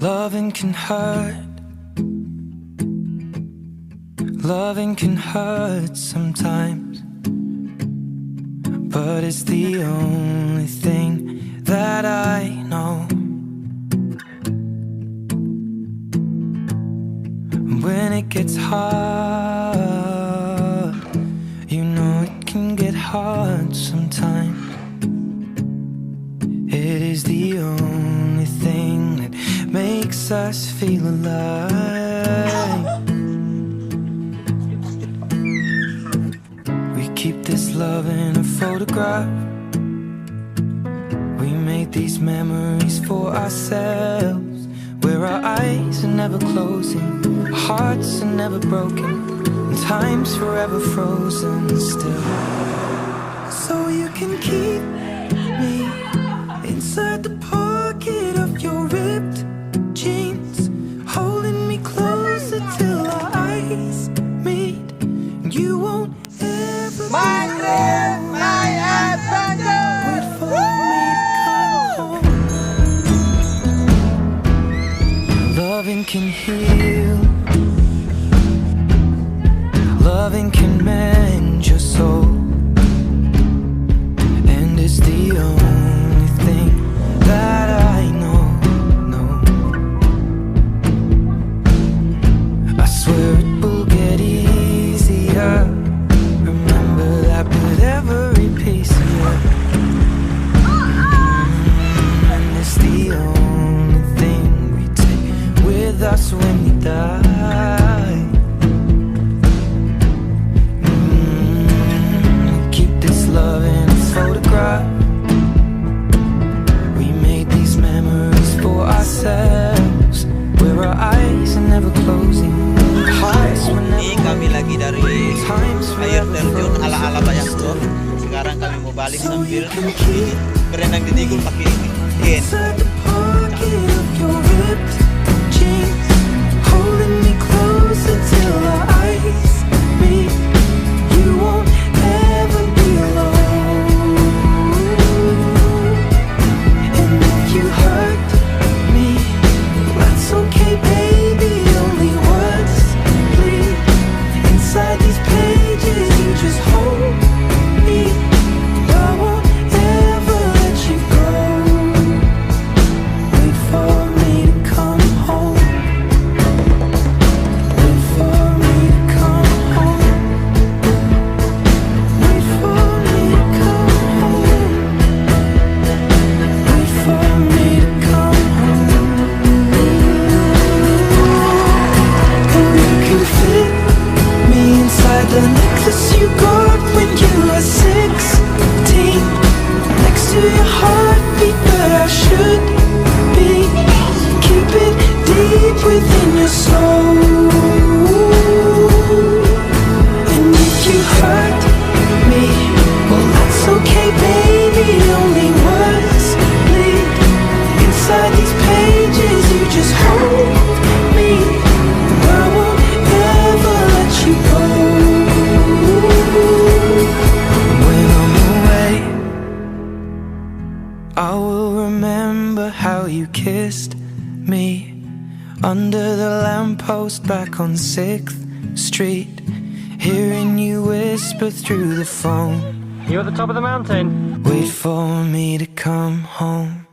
Loving can hurt. Loving can hurt sometimes, but it's the only thing that I know. When it gets hard, you know it can get hard sometimes. It is the only thing that makes us feel alive. We keep this love in a photograph. We made these memories for ourselves, where our eyes are never closing, our hearts are never broken, and time's forever frozen still. So you can keep me inside the pocket of your ripped jeans, holding me closer till our eyes meet. You won't ever be alone. Wait for me to come home. Loving can heal. Loving can mend your soul, and it's the only thing that I know. I swear it will get easier. Remember that with every piece of you. And it's the only thing we take with us when we die. Keep this love in a photograph. We made these memories for ourselves, where our eyes are never closing, hearts were never. Ini kami lagi dari air terjun ala-ala Bayanggop. Sekarang kami mau balik sambil berenang di Digoel pakai ini. Inside the pocket of your ripped jeans, holding me closer till our eyes meet. You won't ever be alone. And if you hurt me, that's okay, baby. Only words bleed inside these pages. You just hold me. I won't ever let you go. Wait for me to come home. Wait for me to come home. Wait for me to come home. Wait for me to come home. And you can fit me inside the necklace you got when you were 16, next to your heartbeat where I should be. Keep it deep within your soul. And if you hurt me, well that's okay, baby. Only words bleed inside these pages. You just hold me. I won't ever let you go. When I'm away, I will remember how you kissed me under the lamppost back on 6th Street, hearing you whisper through the phone. You at the top of the mountain? Wait for me to come home.